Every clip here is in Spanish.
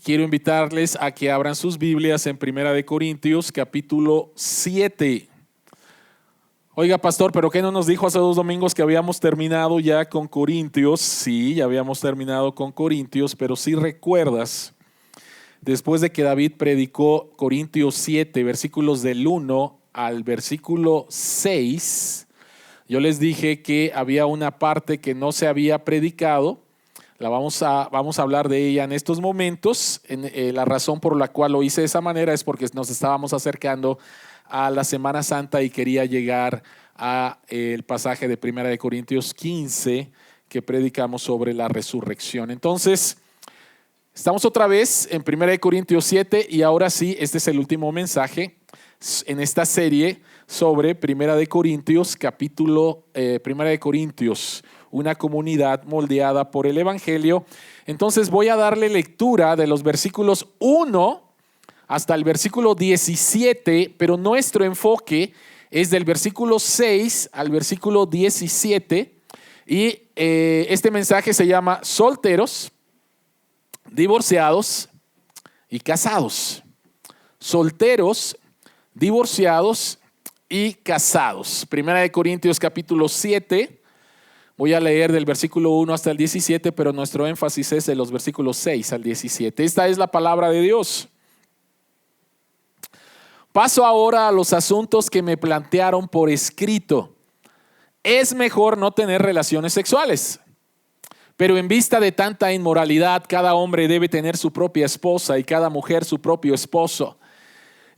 quiero invitarles a que abran sus Biblias en Primera de Corintios, capítulo 7. Oiga, pastor, ¿pero qué no nos dijo hace 2 domingos que habíamos terminado ya con Corintios? Sí, ya habíamos terminado con Corintios, pero si recuerdas, después de que David predicó Corintios 7, versículos del 1 al versículo 6, yo les dije que había una parte que no se había predicado. Vamos a hablar de ella en estos momentos. La razón por la cual lo hice de esa manera es porque nos estábamos acercando a la Semana Santa y quería llegar al pasaje de 1 de Corintios 15 que predicamos sobre la resurrección. Entonces, estamos otra vez en 1 de Corintios 7 y ahora sí, este es el último mensaje en esta serie sobre 1 de Corintios, capítulo 1 de Corintios, una comunidad moldeada por el Evangelio. Entonces voy a darle lectura de los versículos 1 hasta el versículo 17, pero nuestro enfoque es del versículo 6 al versículo 17 y este mensaje se llama solteros, divorciados y casados. Solteros, divorciados y casados. 1 de Corintios capítulo 7, voy a leer del versículo 1 hasta el 17, pero nuestro énfasis es de los versículos 6 al 17. Esta es la palabra de Dios. Paso ahora a los asuntos que me plantearon por escrito. Es mejor no tener relaciones sexuales, pero en vista de tanta inmoralidad, cada hombre debe tener su propia esposa y cada mujer su propio esposo.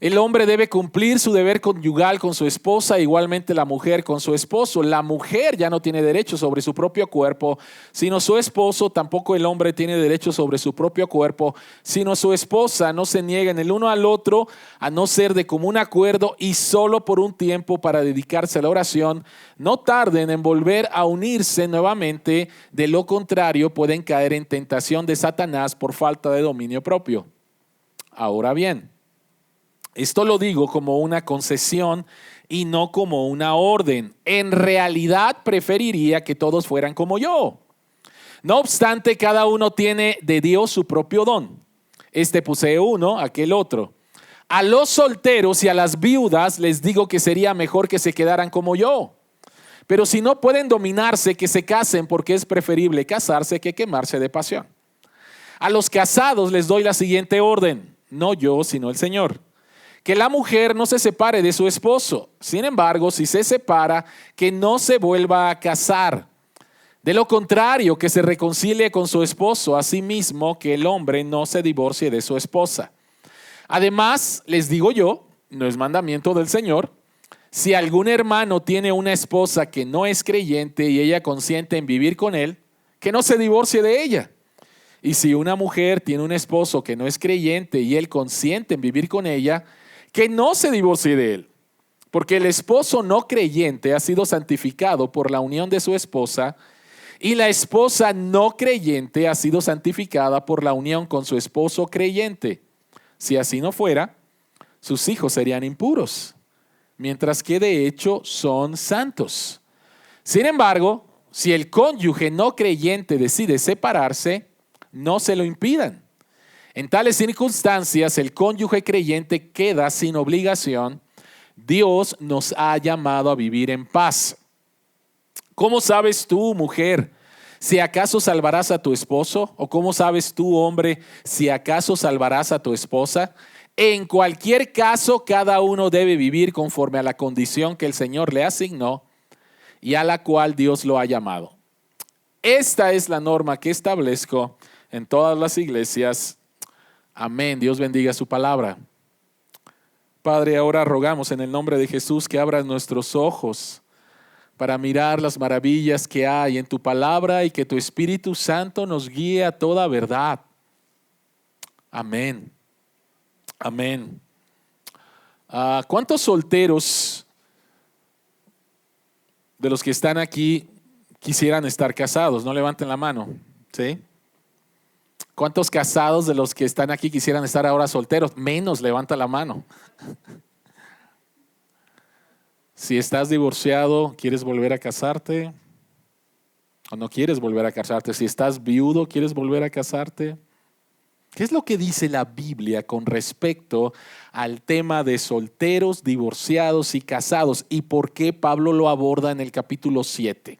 El hombre debe cumplir su deber conyugal con su esposa, igualmente la mujer con su esposo. La mujer ya no tiene derecho sobre su propio cuerpo, sino su esposo. Tampoco el hombre tiene derecho sobre su propio cuerpo, sino su esposa. No se nieguen el uno al otro, a no ser de común acuerdo y solo por un tiempo para dedicarse a la oración. No tarden en volver a unirse nuevamente, de lo contrario pueden caer en tentación de Satanás por falta de dominio propio. Ahora bien, esto lo digo como una concesión y no como una orden. En realidad preferiría que todos fueran como yo. No obstante, cada uno tiene de Dios su propio don. Este posee uno, aquel otro. A los solteros y a las viudas les digo que sería mejor que se quedaran como yo. Pero si no pueden dominarse, que se casen, porque es preferible casarse que quemarse de pasión. A los casados les doy la siguiente orden, no yo, sino el Señor. Que la mujer no se separe de su esposo. Sin embargo, si se separa, que no se vuelva a casar. De lo contrario, que se reconcilie con su esposo. Asimismo, que el hombre no se divorcie de su esposa. Además, les digo yo, no es mandamiento del Señor, si algún hermano tiene una esposa que no es creyente y ella consiente en vivir con él, que no se divorcie de ella. Y si una mujer tiene un esposo que no es creyente y él consiente en vivir con ella, que no se divorcie de él, porque el esposo no creyente ha sido santificado por la unión de su esposa y la esposa no creyente ha sido santificada por la unión con su esposo creyente. Si así no fuera, sus hijos serían impuros, mientras que de hecho son santos. Sin embargo, si el cónyuge no creyente decide separarse, no se lo impidan. En tales circunstancias, el cónyuge creyente queda sin obligación. Dios nos ha llamado a vivir en paz. ¿Cómo sabes tú, mujer, si acaso salvarás a tu esposo? ¿O cómo sabes tú, hombre, si acaso salvarás a tu esposa? En cualquier caso, cada uno debe vivir conforme a la condición que el Señor le asignó y a la cual Dios lo ha llamado. Esta es la norma que establezco en todas las iglesias. Amén. Dios bendiga su palabra. Padre, ahora rogamos en el nombre de Jesús que abras nuestros ojos para mirar las maravillas que hay en tu palabra y que tu Espíritu Santo nos guíe a toda verdad. Amén. Amén. ¿Cuántos solteros de los que están aquí quisieran estar casados? No levanten la mano. ¿Sí? ¿Cuántos casados de los que están aquí quisieran estar ahora solteros? Menos, levanta la mano. Si estás divorciado, ¿quieres volver a casarte? ¿O no quieres volver a casarte? Si estás viudo, ¿quieres volver a casarte? ¿Qué es lo que dice la Biblia con respecto al tema de solteros, divorciados y casados? ¿Y por qué Pablo lo aborda en el capítulo 7?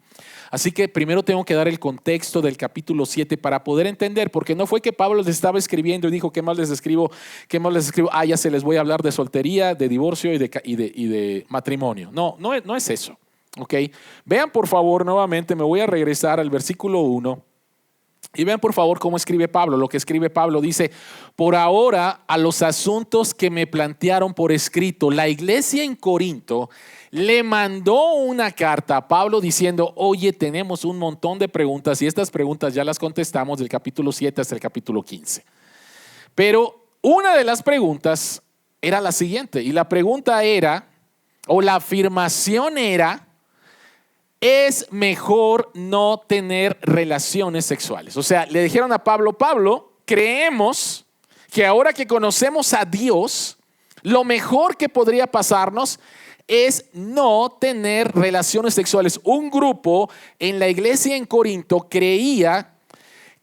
Así que primero tengo que dar el contexto del capítulo 7 para poder entender, porque no fue que Pablo les estaba escribiendo y dijo, ¿qué más les escribo? ¿Qué más les escribo? Ya se les voy a hablar de soltería, de divorcio y de matrimonio. No es eso. ¿Ok? Vean por favor nuevamente, me voy a regresar al versículo 1. Y vean por favor cómo escribe Pablo. Lo que escribe Pablo dice: por ahora a los asuntos que me plantearon por escrito. La iglesia en Corinto le mandó una carta a Pablo diciendo: oye, tenemos un montón de preguntas y estas preguntas ya las contestamos del capítulo 7 hasta el capítulo 15. Pero una de las preguntas era la siguiente, y la pregunta era, o la afirmación era: es mejor no tener relaciones sexuales. O sea, le dijeron a Pablo: Pablo, creemos que ahora que conocemos a Dios, lo mejor que podría pasarnos es no tener relaciones sexuales. Un grupo en la iglesia en Corinto creía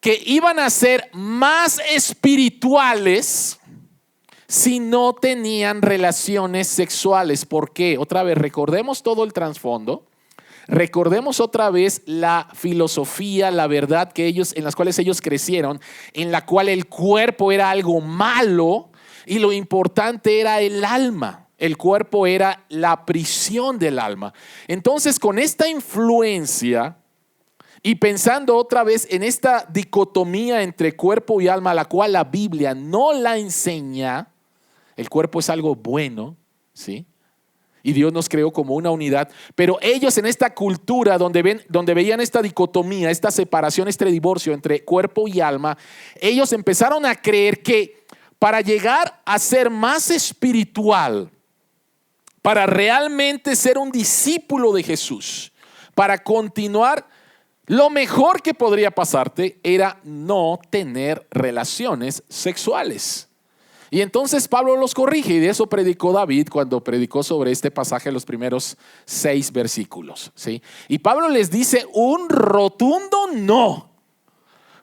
que iban a ser más espirituales si no tenían relaciones sexuales. ¿Por qué? Otra vez, recordemos todo el trasfondo. Recordemos otra vez la filosofía, la verdad en las cuales ellos crecieron, en la cual el cuerpo era algo malo y lo importante era el alma. El cuerpo era la prisión del alma. Entonces, con esta influencia y pensando otra vez en esta dicotomía entre cuerpo y alma, la cual la Biblia no la enseña, el cuerpo es algo bueno, ¿sí? Y Dios nos creó como una unidad, pero ellos en esta cultura donde veían esta dicotomía, esta separación, este divorcio entre cuerpo y alma, ellos empezaron a creer que para llegar a ser más espiritual, para realmente ser un discípulo de Jesús, para continuar, lo mejor que podría pasarte era no tener relaciones sexuales. Y entonces Pablo los corrige, y de eso predicó David cuando predicó sobre este pasaje los primeros 6 versículos, ¿sí? Y Pablo les dice un rotundo no,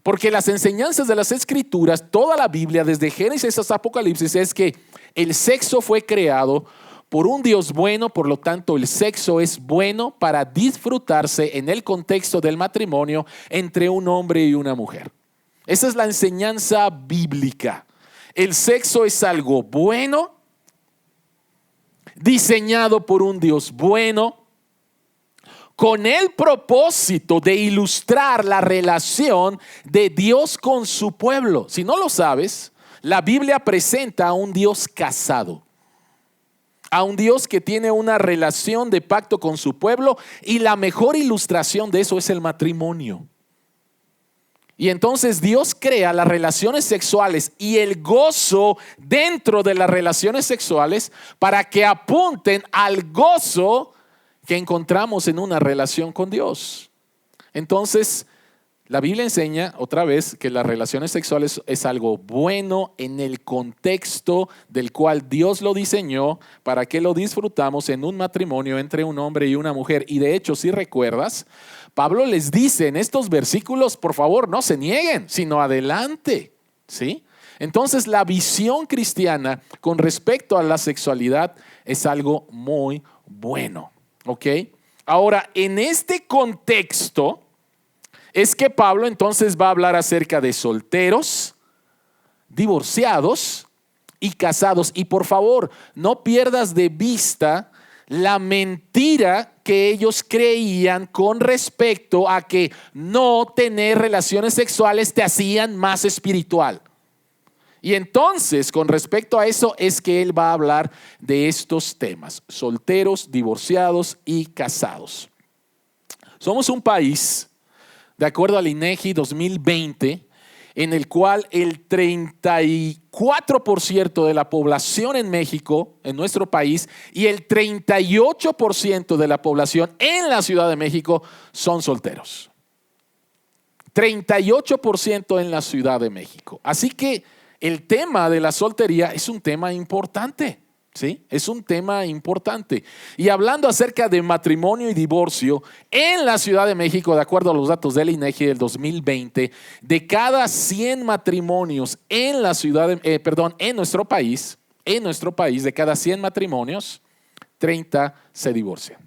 porque las enseñanzas de las Escrituras, toda la Biblia, desde Génesis hasta Apocalipsis, es que el sexo fue creado por un Dios bueno, por lo tanto el sexo es bueno para disfrutarse en el contexto del matrimonio entre un hombre y una mujer. Esa es la enseñanza bíblica. El sexo es algo bueno, diseñado por un Dios bueno, con el propósito de ilustrar la relación de Dios con su pueblo. Si no lo sabes, la Biblia presenta a un Dios casado, a un Dios que tiene una relación de pacto con su pueblo, y la mejor ilustración de eso es el matrimonio. Y entonces Dios crea las relaciones sexuales y el gozo dentro de las relaciones sexuales para que apunten al gozo que encontramos en una relación con Dios. Entonces, la Biblia enseña otra vez que las relaciones sexuales es algo bueno en el contexto del cual Dios lo diseñó para que lo disfrutamos en un matrimonio entre un hombre y una mujer. Y de hecho, si recuerdas, Pablo les dice en estos versículos: por favor, no se nieguen, sino adelante, ¿sí? Entonces, la visión cristiana con respecto a la sexualidad es algo muy bueno, ¿ok? Ahora, en este contexto es que Pablo entonces va a hablar acerca de solteros, divorciados y casados. Y por favor, no pierdas de vista la mentira que ellos creían con respecto a que no tener relaciones sexuales te hacían más espiritual. Y entonces, con respecto a eso, es que él va a hablar de estos temas: solteros, divorciados y casados. Somos un país, de acuerdo al INEGI 2020, en el cual el 34% de la población en México, en nuestro país, y el 38% de la población en la Ciudad de México son solteros. 38% en la Ciudad de México. Así que el tema de la soltería es un tema importante, ¿Sí? Es un tema importante. Y hablando acerca de matrimonio y divorcio, en la Ciudad de México, de acuerdo a los datos del INEGI del 2020, de cada 100 matrimonios en la en nuestro país, de cada 100 matrimonios, 30 se divorcian.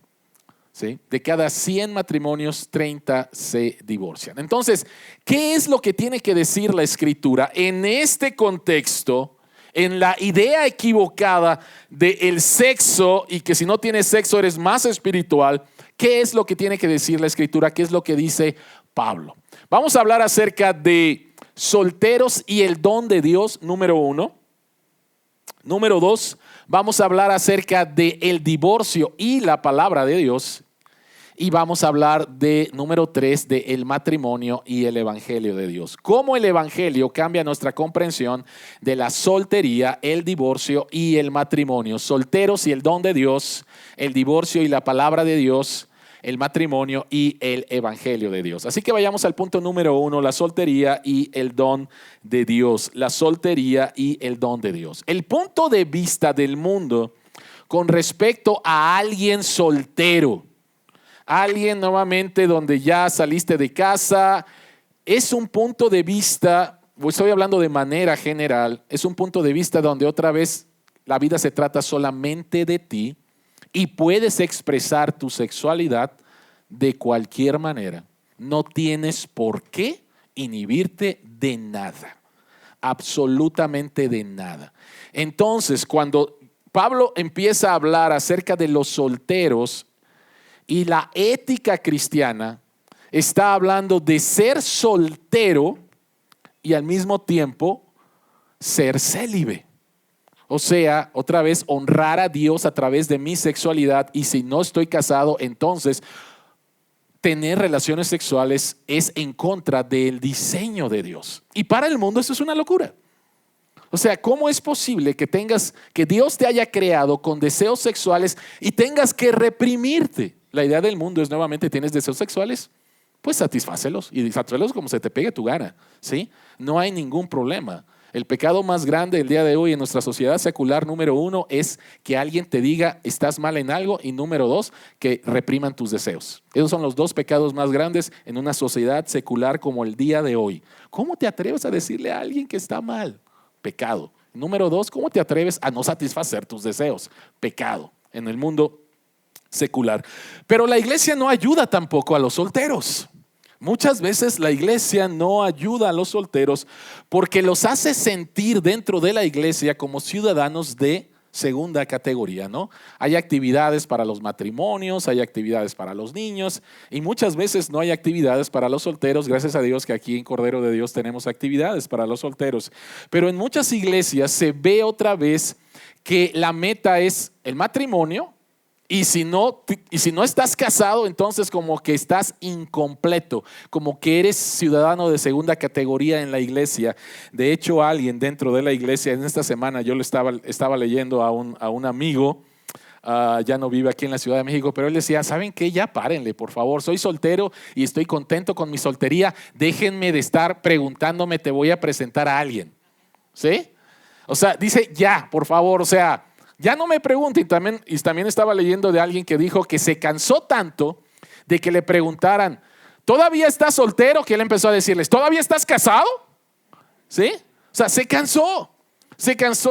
¿Sí? De cada 100 matrimonios, 30 se divorcian. Entonces, ¿qué es lo que tiene que decir la Escritura en este contexto? En la idea equivocada del sexo y que si no tienes sexo eres más espiritual. ¿Qué es lo que tiene que decir la Escritura? ¿Qué es lo que dice Pablo? Vamos a hablar acerca de solteros y el don de Dios, número 1. Número 2, vamos a hablar acerca del divorcio y la palabra de Dios. Y vamos a hablar de, número 3, del matrimonio y el evangelio de Dios. Cómo el evangelio cambia nuestra comprensión de la soltería, el divorcio y el matrimonio. Solteros y el don de Dios, el divorcio y la palabra de Dios, el matrimonio y el evangelio de Dios. Así que vayamos al punto número 1, la soltería y el don de Dios. La soltería y el don de Dios. El punto de vista del mundo con respecto a alguien soltero, alguien nuevamente donde ya saliste de casa, es un punto de vista, estoy hablando de manera general, es un punto de vista donde otra vez la vida se trata solamente de ti y puedes expresar tu sexualidad de cualquier manera. No tienes por qué inhibirte de nada, absolutamente de nada. Entonces, cuando Pablo empieza a hablar acerca de los solteros, y la ética cristiana está hablando de ser soltero y al mismo tiempo ser célibe. O sea, otra vez honrar a Dios a través de mi sexualidad, y si no estoy casado, entonces tener relaciones sexuales es en contra del diseño de Dios. Y para el mundo eso es una locura. O sea, ¿cómo es posible que Dios te haya creado con deseos sexuales y tengas que reprimirte? La idea del mundo es nuevamente, ¿tienes deseos sexuales? Pues satisfácelos y satisfácelos como se te pegue tu gana, ¿sí? No hay ningún problema. El pecado más grande el día de hoy en nuestra sociedad secular, número 1, es que alguien te diga estás mal en algo, y número 2, que repriman tus deseos. Esos son los 2 pecados más grandes en una sociedad secular como el día de hoy. ¿Cómo te atreves a decirle a alguien que está mal? Pecado. Número 2, ¿cómo te atreves a no satisfacer tus deseos? Pecado en el mundo secular. Pero la iglesia no ayuda tampoco a los solteros. Muchas veces la iglesia no ayuda a los solteros porque los hace sentir dentro de la iglesia como ciudadanos de segunda categoría, ¿no? Hay actividades para los matrimonios, hay actividades para los niños, y muchas veces no hay actividades para los solteros. Gracias a Dios que aquí en Cordero de Dios tenemos actividades para los solteros. Pero en muchas iglesias se ve otra vez que la meta es el matrimonio. Y si no estás casado, entonces como que estás incompleto, como que eres ciudadano de segunda categoría en la iglesia. De hecho, alguien dentro de la iglesia, en esta semana yo le estaba leyendo a un amigo, ya no vive aquí en la Ciudad de México, pero él decía, ¿saben qué? Ya párenle, por favor, soy soltero y estoy contento con mi soltería, déjenme de estar preguntándome, te voy a presentar a alguien, ¿sí? O sea, dice ya, por favor, o sea, ya no me pregunten. También estaba leyendo de alguien que dijo que se cansó tanto de que le preguntaran, ¿todavía estás soltero? Que él empezó a decirles, ¿todavía estás casado? ¿Sí? O sea, se cansó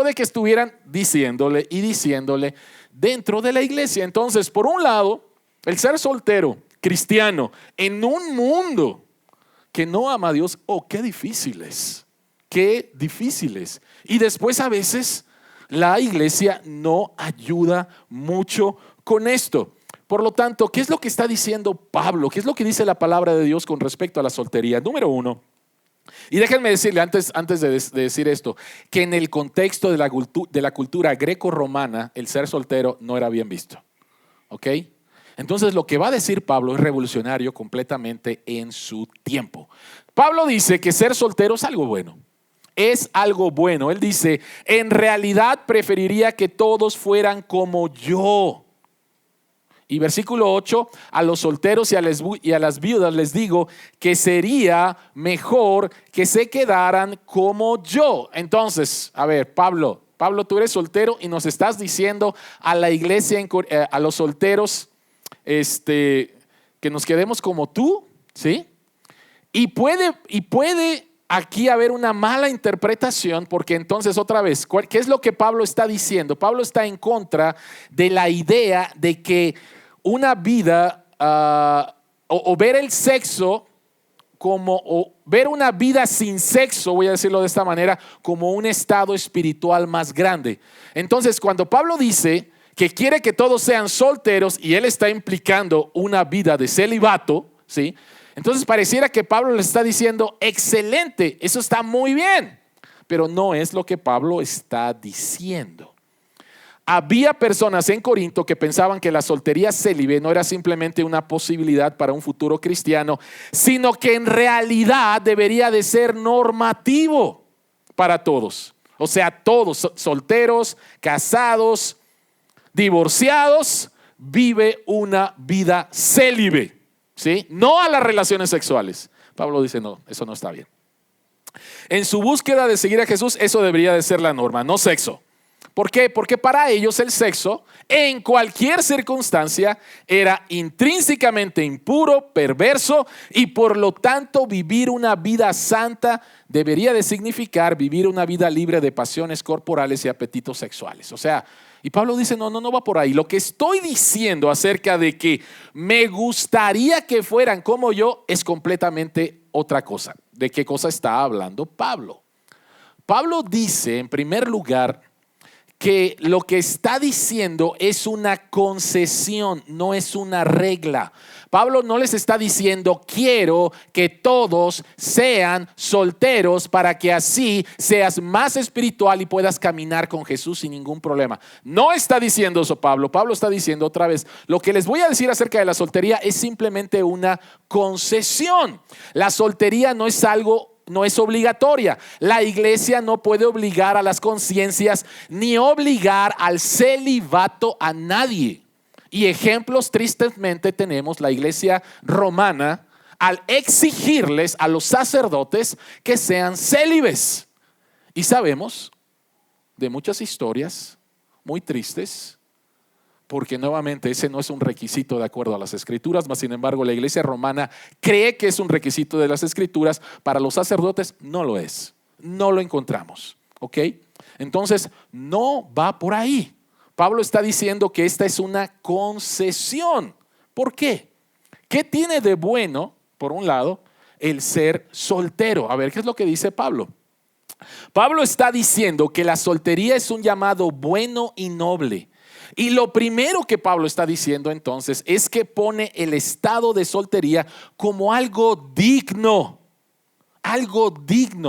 de que estuvieran diciéndole y diciéndole dentro de la iglesia. Entonces, por un lado, el ser soltero, cristiano, en un mundo que no ama a Dios, qué difíciles, qué difíciles. Y después a veces la iglesia no ayuda mucho con esto. Por lo tanto, ¿qué es lo que está diciendo Pablo? ¿Qué es lo que dice la palabra de Dios con respecto a la soltería? Número 1, y déjenme decirle antes de decir esto, que en el contexto de la cultura greco-romana, el ser soltero no era bien visto. ¿Ok? Entonces lo que va a decir Pablo es revolucionario completamente en su tiempo. Pablo dice que ser soltero es algo bueno. Es algo bueno. Él dice, en realidad preferiría que todos fueran como yo. Y versículo 8, a los solteros y a las viudas les digo que sería mejor que se quedaran como yo. Entonces, a ver, Pablo, Pablo, tú eres soltero y nos estás diciendo a la iglesia, a los solteros, que nos quedemos como tú, ¿sí? Y puede aquí haber una mala interpretación, porque entonces otra vez, ¿qué es lo que Pablo está diciendo? Pablo está en contra de la idea de que una vida o ver el sexo o ver una vida sin sexo, voy a decirlo de esta manera, como un estado espiritual más grande. Entonces, cuando Pablo dice que quiere que todos sean solteros y él está implicando una vida de celibato, ¿sí? Entonces pareciera que Pablo le está diciendo, excelente, eso está muy bien, pero no es lo que Pablo está diciendo. Había personas en Corinto que pensaban que la soltería célibe no era simplemente una posibilidad para un futuro cristiano, sino que en realidad debería de ser normativo para todos. O sea, todos, solteros, casados, divorciados, vive una vida célibe, ¿sí? No a las relaciones sexuales. Pablo dice, no, eso no está bien. En su búsqueda de seguir a Jesús, eso debería de ser la norma, no sexo. ¿Por qué? Porque para ellos el sexo, en cualquier circunstancia, era intrínsecamente impuro, perverso, y por lo tanto vivir una vida santa debería de significar vivir una vida libre de pasiones corporales y apetitos sexuales. O sea, y Pablo dice, no va por ahí. Lo que estoy diciendo acerca de que me gustaría que fueran como yo es completamente otra cosa. ¿De qué cosa está hablando Pablo? Pablo dice, en primer lugar, que lo que está diciendo es una concesión, no es una regla. Pablo no les está diciendo, quiero que todos sean solteros para que así seas más espiritual y puedas caminar con Jesús sin ningún problema. No está diciendo eso Pablo. Pablo está diciendo otra vez, lo que les voy a decir acerca de la soltería es simplemente una concesión. La soltería no es obligatoria. La iglesia no puede obligar a las conciencias ni obligar al celibato a nadie. Y ejemplos tristemente tenemos la iglesia romana al exigirles a los sacerdotes que sean célibes. Y sabemos de muchas historias muy tristes, porque nuevamente ese no es un requisito de acuerdo a las escrituras, mas sin embargo la iglesia romana cree que es un requisito de las escrituras. Para los sacerdotes no lo es, no lo encontramos, ¿ok? Entonces no va por ahí. Pablo está diciendo que esta es una concesión. ¿Por qué? ¿Qué tiene de bueno, por un lado, el ser soltero? A ver, ¿qué es lo que dice Pablo? Pablo está diciendo que la soltería es un llamado bueno y noble. Y lo primero que Pablo está diciendo entonces es que pone el estado de soltería como algo digno,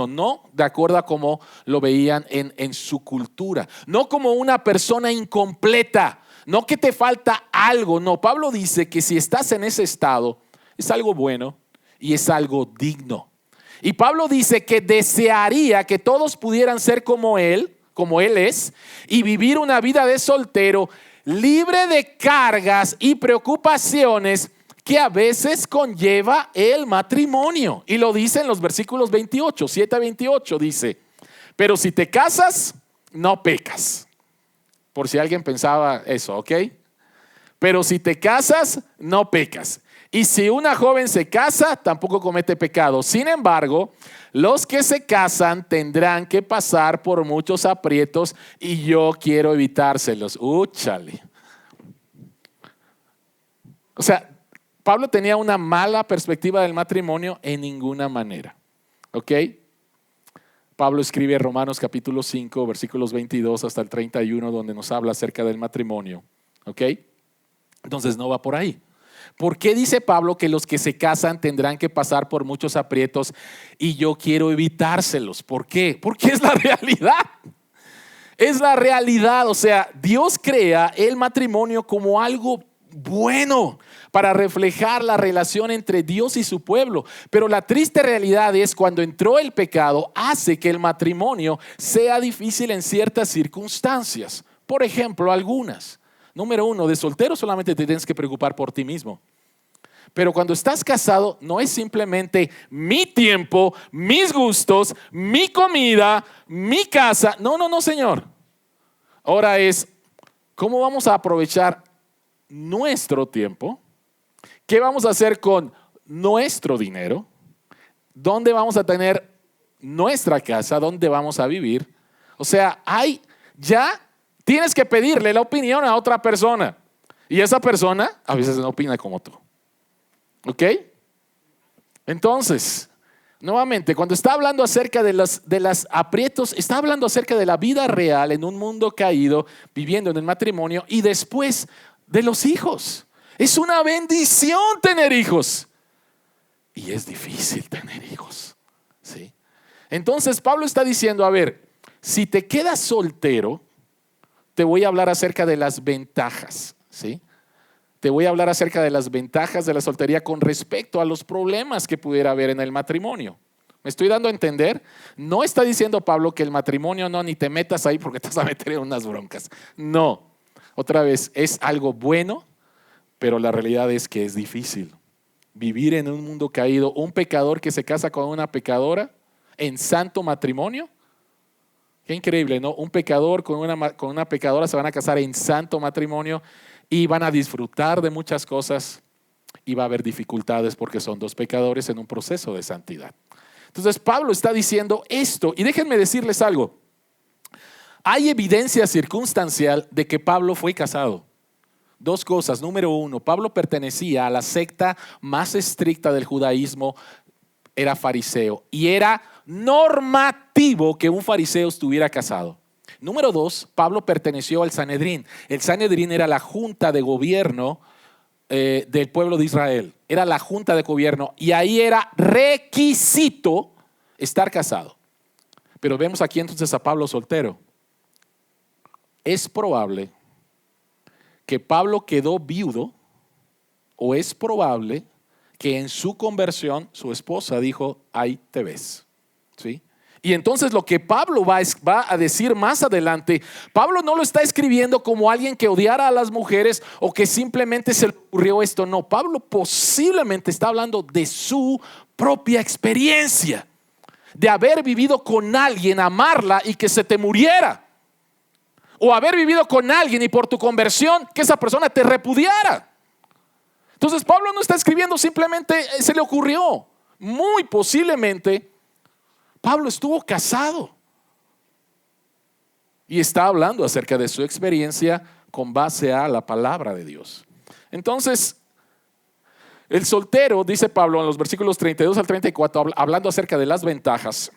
¿no? De acuerdo a cómo lo veían en su cultura, no como una persona incompleta, no que te falta algo, no. Pablo dice que si estás en ese estado es algo bueno y es algo digno. Y Pablo dice que desearía que todos pudieran ser como él es, y vivir una vida de soltero libre de cargas y preocupaciones que a veces conlleva el matrimonio. Y lo dice en los versículos 28, 7 a 28 dice, pero si te casas, no pecas. Por si alguien pensaba eso, ¿ok? Pero si te casas, no pecas. Y si una joven se casa, tampoco comete pecado. Sin embargo, los que se casan tendrán que pasar por muchos aprietos y yo quiero evitárselos. Úchale. O sea, Pablo tenía una mala perspectiva del matrimonio en ninguna manera. ¿Ok? Pablo escribe Romanos capítulo 5, versículos 22 hasta el 31, donde nos habla acerca del matrimonio. ¿Ok? Entonces no va por ahí. ¿Por qué dice Pablo que los que se casan tendrán que pasar por muchos aprietos y yo quiero evitárselos? ¿Por qué? Porque es la realidad. Es la realidad. O sea, Dios crea el matrimonio como algo bueno para reflejar la relación entre Dios y su pueblo. Pero la triste realidad es cuando entró el pecado, hace que el matrimonio sea difícil en ciertas circunstancias. Por ejemplo, algunas. Número 1, de soltero solamente te tienes que preocupar por ti mismo. Pero cuando estás casado no es simplemente mi tiempo, mis gustos, mi comida, mi casa. No, señor. Ahora es, ¿cómo vamos a aprovechar nuestro tiempo? ¿Qué vamos a hacer con nuestro dinero? ¿Dónde vamos a tener nuestra casa? ¿Dónde vamos a vivir? O sea, ya tienes que pedirle la opinión a otra persona. Y esa persona a veces no opina como tú. ¿Ok? Entonces, nuevamente, cuando está hablando acerca de las aprietos, está hablando acerca de la vida real en un mundo caído, viviendo en el matrimonio y después de los hijos. Es una bendición tener hijos. Y es difícil tener hijos. ¿Sí? Entonces, Pablo está diciendo, a ver, si te quedas soltero, te voy a hablar acerca de las ventajas. ¿Sí? Te voy a hablar acerca de las ventajas de la soltería con respecto a los problemas que pudiera haber en el matrimonio. ¿Me estoy dando a entender? No está diciendo Pablo que el matrimonio no, ni te metas ahí porque te vas a meter en unas broncas. No. Otra vez, es algo bueno, pero la realidad es que es difícil. Vivir en un mundo caído, un pecador que se casa con una pecadora en santo matrimonio. Qué increíble, ¿no? Un pecador con una pecadora se van a casar en santo matrimonio. Y van a disfrutar de muchas cosas y va a haber dificultades porque son dos pecadores en un proceso de santidad. Entonces Pablo está diciendo esto y déjenme decirles algo. Hay evidencia circunstancial de que Pablo fue casado. Dos cosas. Número uno, Pablo pertenecía a la secta más estricta del judaísmo, era fariseo y era normativo que un fariseo estuviera casado. Número dos, Pablo perteneció al Sanedrín. El Sanedrín era la junta de gobierno del pueblo de Israel. Era la junta de gobierno y ahí era requisito estar casado. Pero vemos aquí entonces a Pablo soltero. Es probable que Pablo quedó viudo o es probable que en su conversión su esposa dijo, ahí te ves. ¿Sí? Y entonces lo que Pablo va a decir más adelante, Pablo no lo está escribiendo como alguien que odiara a las mujeres o que simplemente se le ocurrió esto. No, Pablo posiblemente está hablando de su propia experiencia, de haber vivido con alguien, amarla y que se te muriera. O haber vivido con alguien y por tu conversión que esa persona te repudiara. Entonces Pablo no está escribiendo simplemente se le ocurrió. Muy posiblemente Pablo estuvo casado y está hablando acerca de su experiencia con base a la palabra de Dios. Entonces, el soltero, dice Pablo en los versículos 32 al 34, hablando acerca de las ventajas,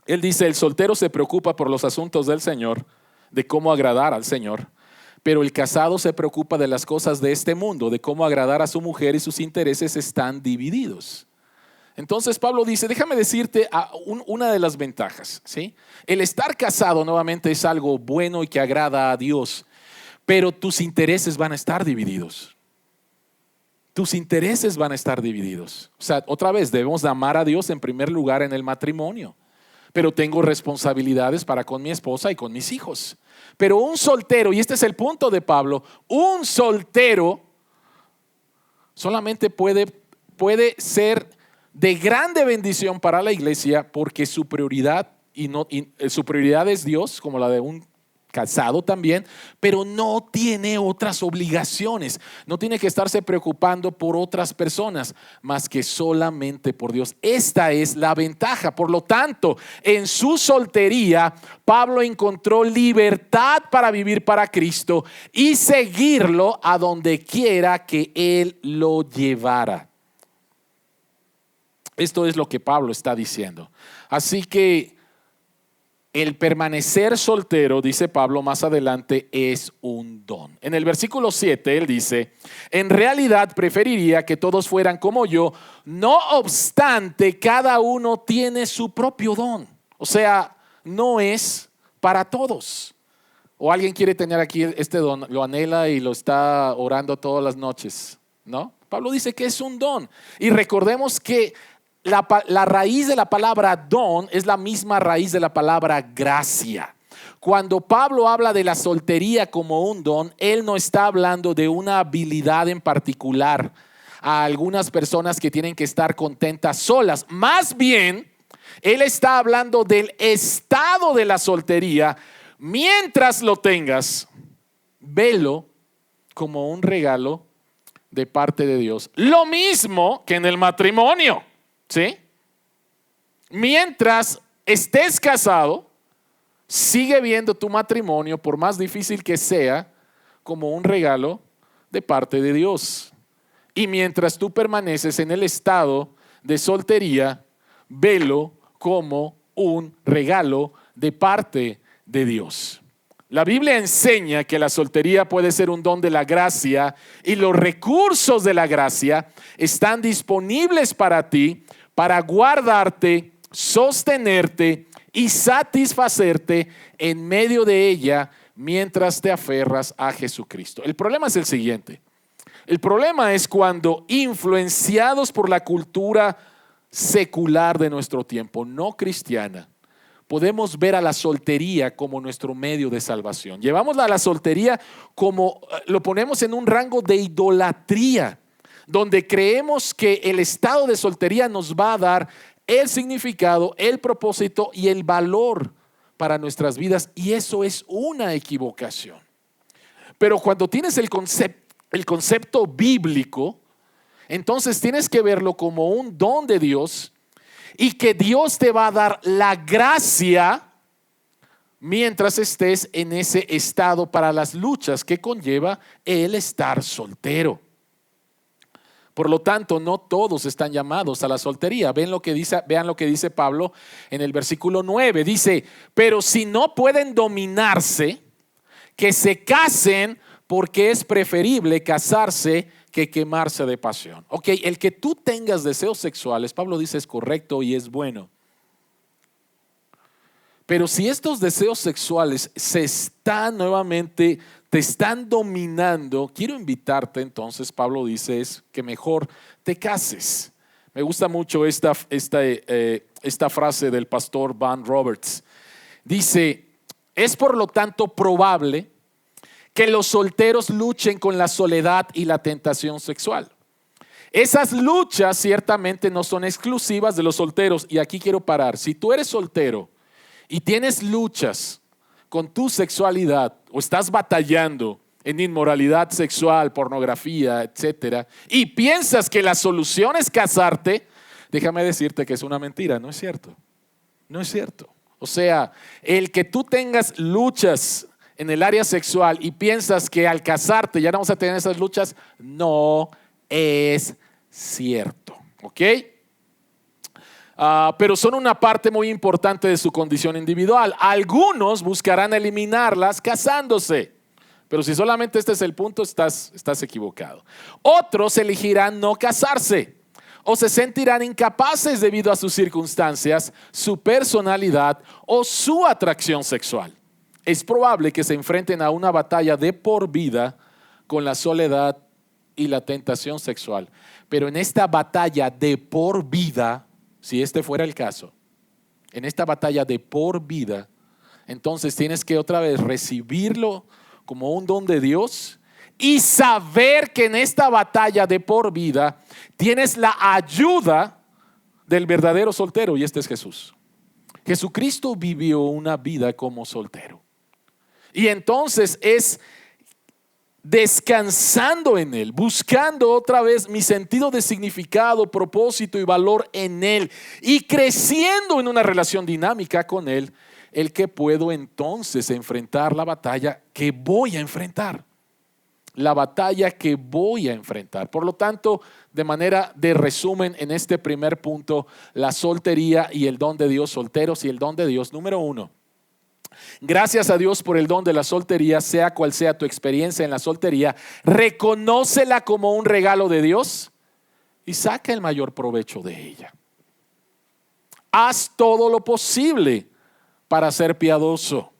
él dice, el soltero se preocupa por los asuntos del Señor, de cómo agradar al Señor, pero el casado se preocupa de las cosas de este mundo, de cómo agradar a su mujer y sus intereses están divididos. Entonces Pablo dice, déjame decirte una de las ventajas, ¿sí? El estar casado nuevamente es algo bueno y que agrada a Dios, pero tus intereses van a estar divididos. Tus intereses van a estar divididos. O sea, otra vez, debemos de amar a Dios en primer lugar en el matrimonio, pero tengo responsabilidades para con mi esposa y con mis hijos. Pero un soltero, y este es el punto de Pablo, un soltero solamente puede ser de grande bendición para la iglesia porque su prioridad su prioridad es Dios, como la de un casado también, pero no tiene otras obligaciones, no tiene que estarse preocupando por otras personas más que solamente por Dios. Esta es la ventaja. Por lo tanto, en su soltería, Pablo encontró libertad para vivir para Cristo y seguirlo a donde quiera que Él lo llevara. Esto es lo que Pablo está diciendo. Así que el permanecer soltero, dice Pablo más adelante, es un don. En el versículo 7 él dice, en realidad preferiría que todos fueran como yo, no obstante cada uno tiene su propio don. O sea, no es para todos. O alguien quiere tener aquí este don, lo anhela y lo está orando todas las noches, ¿no? Pablo dice que es un don. Y recordemos que la raíz de la palabra don es la misma raíz de la palabra gracia. Cuando Pablo habla de la soltería como un don, él no está hablando de una habilidad en particular a algunas personas que tienen que estar contentas solas. Más bien, él está hablando del estado de la soltería mientras lo tengas, velo como un regalo de parte de Dios. Lo mismo que en el matrimonio, ¿sí? Mientras estés casado, sigue viendo tu matrimonio, por más difícil que sea, como un regalo de parte de Dios. Y mientras tú permaneces en el estado de soltería, velo como un regalo de parte de Dios. La Biblia enseña que la soltería puede ser un don de la gracia y los recursos de la gracia están disponibles para ti, para guardarte, sostenerte y satisfacerte en medio de ella mientras te aferras a Jesucristo. El problema es el siguiente. El problema es cuando, influenciados por la cultura secular de nuestro tiempo, no cristiana, podemos ver a la soltería como nuestro medio de salvación. Llevamos a la soltería como, lo ponemos en un rango de idolatría, donde creemos que el estado de soltería nos va a dar el significado, el propósito y el valor para nuestras vidas, y eso es una equivocación. Pero cuando tienes el concepto bíblico, entonces tienes que verlo como un don de Dios y que Dios te va a dar la gracia mientras estés en ese estado para las luchas que conlleva el estar soltero. Por lo tanto, no todos están llamados a la soltería. Vean lo que dice Pablo en el versículo 9. Dice, pero si no pueden dominarse, que se casen, porque es preferible casarse que quemarse de pasión. Ok, el que tú tengas deseos sexuales, Pablo dice, es correcto y es bueno. Pero si estos deseos sexuales te están dominando, quiero invitarte entonces, Pablo dice, es que mejor te cases. Me gusta mucho esta frase del pastor Van Roberts. Dice, es por lo tanto probable que los solteros luchen con la soledad y la tentación sexual. Esas luchas ciertamente no son exclusivas de los solteros, y aquí quiero parar. Si tú eres soltero y tienes luchas con tu sexualidad o estás batallando en inmoralidad sexual, pornografía, etcétera, y piensas que la solución es casarte, déjame decirte que es una mentira, no es cierto. No es cierto. O sea, el que tú tengas luchas en el área sexual y piensas que al casarte ya no vamos a tener esas luchas, no es cierto. ¿Ok? Pero son una parte muy importante de su condición individual. Algunos buscarán eliminarlas casándose, pero si solamente este es el punto, estás equivocado. Otros elegirán no casarse o se sentirán incapaces debido a sus circunstancias, su personalidad o su atracción sexual. Es probable que se enfrenten a una batalla de por vida con la soledad y la tentación sexual. Pero en esta batalla de por vida, si este fuera el caso, en esta batalla de por vida, entonces tienes que otra vez recibirlo como un don de Dios y saber que en esta batalla de por vida tienes la ayuda del verdadero soltero, y este es Jesús. Jesucristo vivió una vida como soltero. Y entonces es descansando en Él, buscando otra vez mi sentido de significado, propósito y valor en Él, y creciendo en una relación dinámica con Él, el que puedo entonces enfrentar la batalla que voy a enfrentar. La batalla que voy a enfrentar. Por lo tanto, de manera de resumen en este primer punto, la soltería y el don de Dios, solteros y el don de Dios. Número 1. Gracias a Dios por el don de la soltería, sea cual sea tu experiencia en la soltería, reconócela como un regalo de Dios y saca el mayor provecho de ella. Haz todo lo posible para ser piadoso.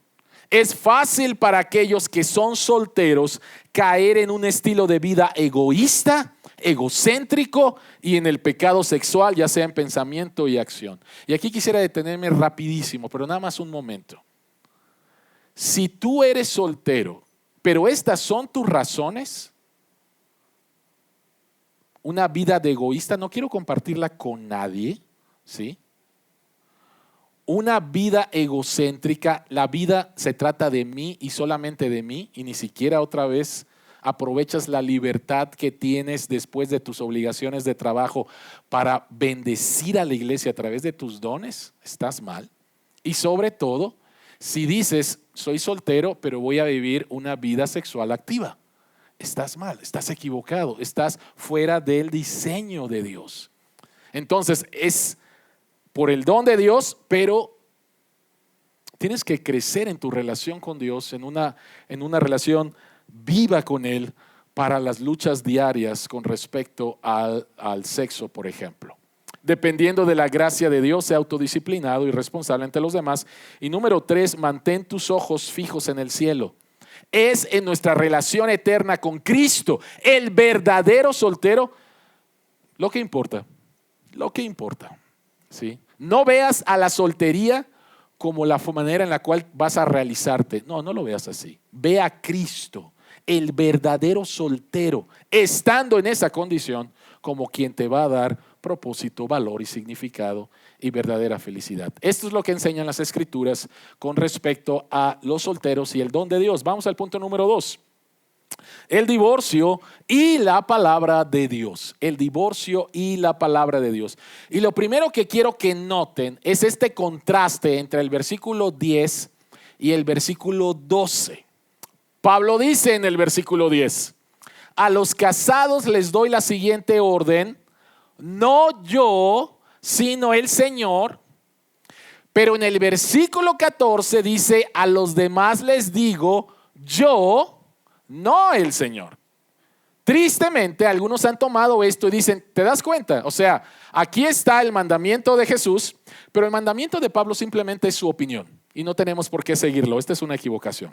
Es fácil para aquellos que son solteros caer en un estilo de vida egoísta, egocéntrico y en el pecado sexual, ya sea en pensamiento y acción. Y aquí quisiera detenerme rapidísimo, pero nada más un momento. Si tú eres soltero, pero estas son tus razones, una vida de egoísta, no quiero compartirla con nadie, ¿sí? una vida egocéntrica, la vida se trata de mí y solamente de mí, y ni siquiera otra vez aprovechas la libertad que tienes después de tus obligaciones de trabajo para bendecir a la iglesia a través de tus dones, estás mal. Y sobre todo, si dices, soy soltero, pero voy a vivir una vida sexual activa, estás mal, estás equivocado, estás fuera del diseño de Dios. Entonces, es por el don de Dios, pero tienes que crecer en tu relación con Dios, en una relación viva con Él para las luchas diarias con respecto al sexo, por ejemplo. Dependiendo de la gracia de Dios, sea autodisciplinado y responsable ante los demás. Y número 3, mantén tus ojos fijos en el cielo. Es en nuestra relación eterna con Cristo, el verdadero soltero, lo que importa. ¿Sí? No veas a la soltería como la manera en la cual vas a realizarte. No lo veas así. Ve a Cristo, el verdadero soltero, estando en esa condición como quien te va a dar propósito, valor y significado y verdadera felicidad. Esto es lo que enseñan las Escrituras con respecto a los solteros y el don de Dios. Vamos al punto número 2. El divorcio y la palabra de Dios. El divorcio y la palabra de Dios. Y lo primero que quiero que noten es este contraste entre el versículo 10 y el versículo 12. Pablo dice en el versículo 10, a los casados les doy la siguiente orden, no yo, sino el Señor. Pero en el versículo 14 dice, a los demás les digo, yo, no el Señor. Tristemente, algunos han tomado esto y dicen, ¿te das cuenta? O sea, aquí está el mandamiento de Jesús, pero el mandamiento de Pablo simplemente es su opinión y no tenemos por qué seguirlo. Esta es una equivocación.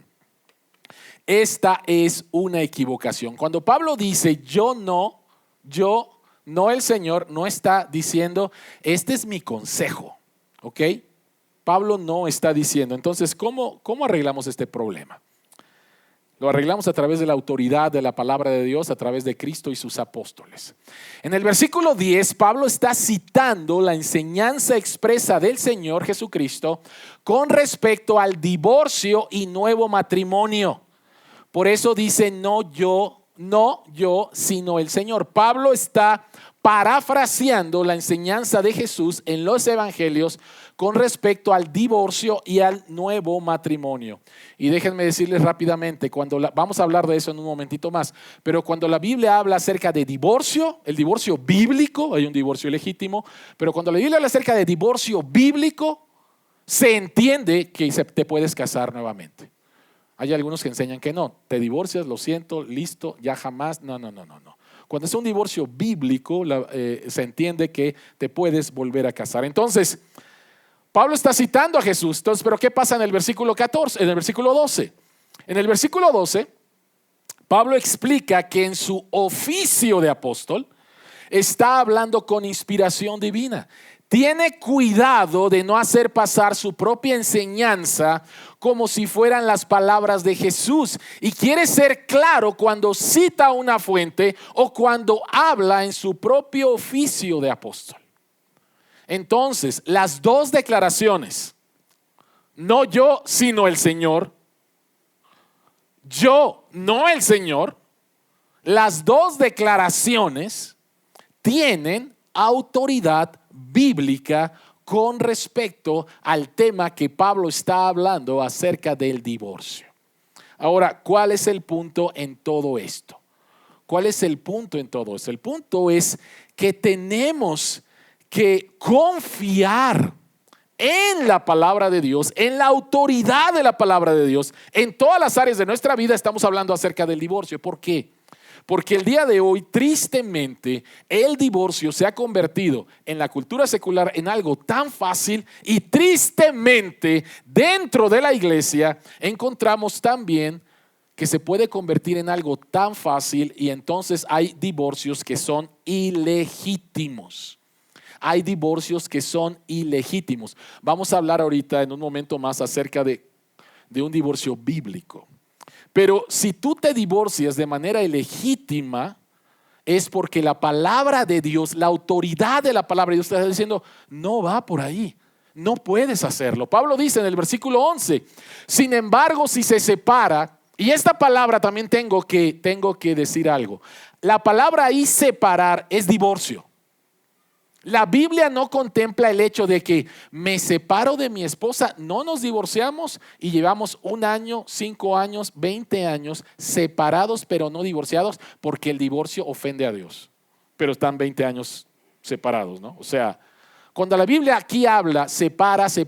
Esta es una equivocación. Cuando Pablo dice, yo no el Señor, no está diciendo, este es mi consejo, ¿ok? Pablo no está diciendo. Entonces, ¿cómo arreglamos este problema? Lo arreglamos a través de la autoridad de la palabra de Dios, a través de Cristo y sus apóstoles. En el versículo 10, Pablo está citando la enseñanza expresa del Señor Jesucristo con respecto al divorcio y nuevo matrimonio. Por eso dice, no yo, sino el Señor. Pablo está parafraseando la enseñanza de Jesús en los evangelios con respecto al divorcio y al nuevo matrimonio. Y déjenme decirles rápidamente, vamos a hablar de eso en un momentito más, pero cuando la Biblia habla acerca de divorcio, el divorcio bíblico, hay un divorcio legítimo, pero cuando la Biblia habla acerca de divorcio bíblico, se entiende que te puedes casar nuevamente. Hay algunos que enseñan que no, te divorcias, lo siento, listo, ya jamás, no. Cuando es un divorcio bíblico, se entiende que te puedes volver a casar. Entonces, Pablo está citando a Jesús. Entonces, ¿pero qué pasa en el versículo 14, en el versículo 12? En el versículo 12, Pablo explica que en su oficio de apóstol está hablando con inspiración divina. Tiene cuidado de no hacer pasar su propia enseñanza como si fueran las palabras de Jesús. Y quiere ser claro cuando cita una fuente o cuando habla en su propio oficio de apóstol. Entonces, las dos declaraciones, no yo, sino el Señor, yo, no el Señor, las dos declaraciones tienen autoridad bíblica con respecto al tema que Pablo está hablando acerca del divorcio. Ahora, ¿cuál es el punto en todo esto? ¿Cuál es el punto en todo esto? El punto es que tenemos que confiar en la palabra de Dios, en la autoridad de la palabra de Dios. En todas las áreas de nuestra vida estamos hablando acerca del divorcio. ¿Por qué? Porque el día de hoy, tristemente, el divorcio se ha convertido en la cultura secular en algo tan fácil y tristemente dentro de la iglesia encontramos también que se puede convertir en algo tan fácil y entonces hay divorcios que son ilegítimos. Hay divorcios que son ilegítimos. Vamos a hablar ahorita en un momento más acerca de un divorcio bíblico. Pero si tú te divorcias de manera ilegítima, es porque la palabra de Dios, la autoridad de la palabra de Dios te está diciendo, no va por ahí. no puedes hacerlo. Pablo dice en el versículo 11, sin embargo, si se separa, y esta palabra también tengo que decir algo. La palabra ahí separar es divorcio. La Biblia no contempla el hecho de que me separo de mi esposa, no nos divorciamos y llevamos 1 año, 5 años, 20 años separados pero no divorciados, porque el divorcio ofende a Dios. Pero están 20 años separados, ¿no? O sea, cuando la Biblia aquí habla sepárese,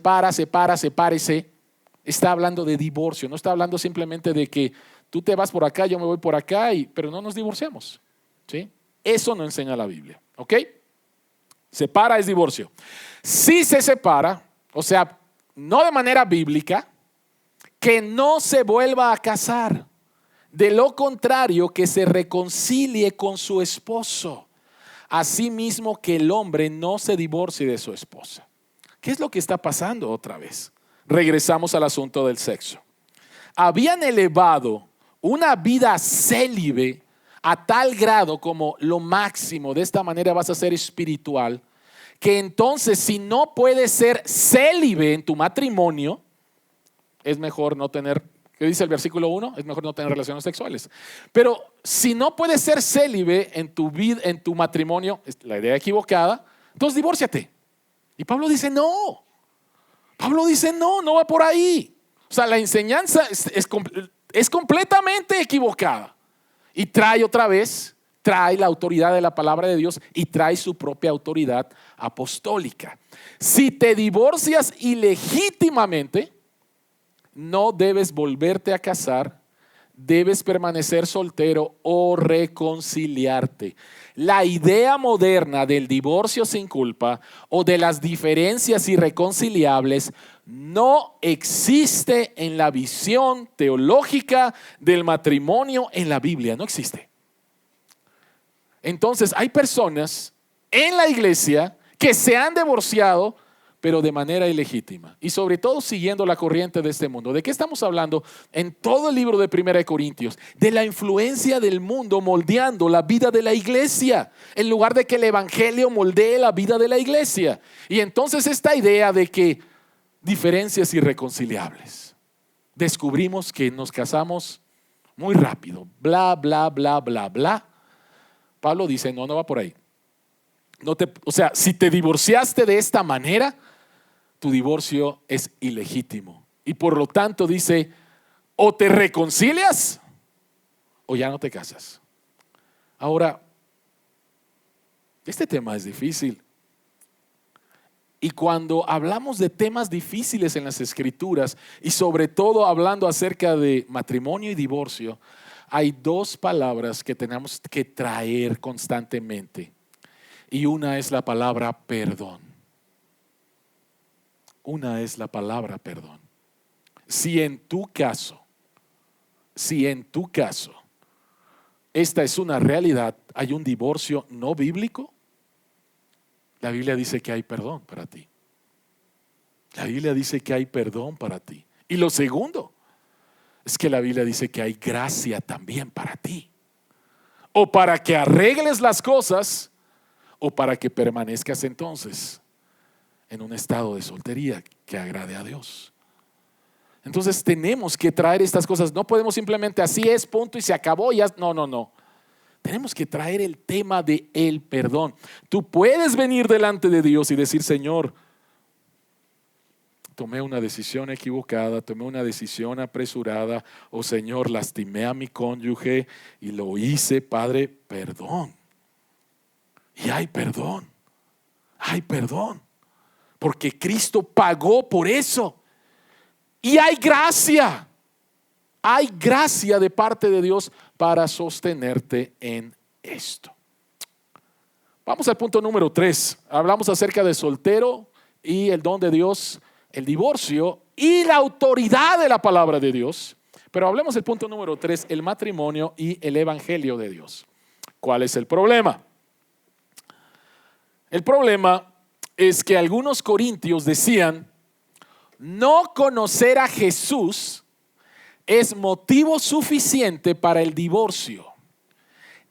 está hablando de divorcio, no está hablando simplemente de que tú te vas por acá, yo me voy por acá, pero no nos divorciamos, ¿sí? Eso no enseña la Biblia, ¿ok? Separa es divorcio. Si se separa, o sea, no de manera bíblica, que no se vuelva a casar. De lo contrario, que se reconcilie con su esposo. Asimismo, que el hombre no se divorcie de su esposa. ¿Qué es lo que está pasando otra vez? Regresamos al asunto del sexo. Habían elevado una vida célibe a tal grado como lo máximo, de esta manera vas a ser espiritual, que entonces si no puedes ser célibe en tu matrimonio, es mejor no tener, ¿qué dice el versículo 1? Es mejor no tener relaciones sexuales. Pero si no puedes ser célibe en tu vida, en tu matrimonio, es la idea equivocada, entonces divórciate. Y Pablo dice no. Pablo dice no va por ahí. O sea, la enseñanza es completamente equivocada. Y trae la autoridad de la palabra de Dios y trae su propia autoridad apostólica. Si te divorcias ilegítimamente, no debes volverte a casar, debes permanecer soltero o reconciliarte. La idea moderna del divorcio sin culpa o de las diferencias irreconciliables no existe en la visión teológica del matrimonio en la Biblia, no existe. Entonces hay personas en la iglesia que se han divorciado, pero de manera ilegítima y sobre todo siguiendo la corriente de este mundo. ¿De qué estamos hablando en todo el libro de 1 Corintios? De la influencia del mundo moldeando la vida de la iglesia, en lugar de que el evangelio moldee la vida de la iglesia. Y entonces esta idea de que diferencias irreconciliables, descubrimos que nos casamos muy rápido, bla, bla, bla, bla, bla. Pablo dice, no va por ahí. O sea, si te divorciaste de esta manera, tu divorcio es ilegítimo. Y por lo tanto dice, o te reconcilias o ya no te casas. Ahora, este tema es difícil. Y cuando hablamos de temas difíciles en las Escrituras y sobre todo hablando acerca de matrimonio y divorcio, hay 2 palabras que tenemos que traer constantemente. Y una es la palabra perdón. Una es la palabra perdón. Si en tu caso, esta es una realidad, hay un divorcio no bíblico, la Biblia dice que hay perdón para ti. La Biblia dice que hay perdón para ti. Y lo segundo es que la Biblia dice que hay gracia también para ti. O para que arregles las cosas, o para que permanezcas entonces en un estado de soltería que agrade a Dios. Entonces tenemos que traer estas cosas. No podemos simplemente así es, punto y se acabó. Ya. No. Tenemos que traer el tema de el perdón. Tú puedes venir delante de Dios y decir, Señor, tomé una decisión equivocada, tomé una decisión apresurada, o Señor, lastimé a mi cónyuge y lo hice, Padre, perdón. Y hay perdón, porque Cristo pagó por eso. Y hay gracia de parte de Dios para sostenerte en esto. Vamos al punto número 3. Hablamos acerca de soltero y el don de Dios, el divorcio y la autoridad de la palabra de Dios. Pero hablemos del punto número 3, el matrimonio y el evangelio de Dios. ¿Cuál es el problema? El problema es que algunos corintios decían, no conocer a Jesús es motivo suficiente para el divorcio.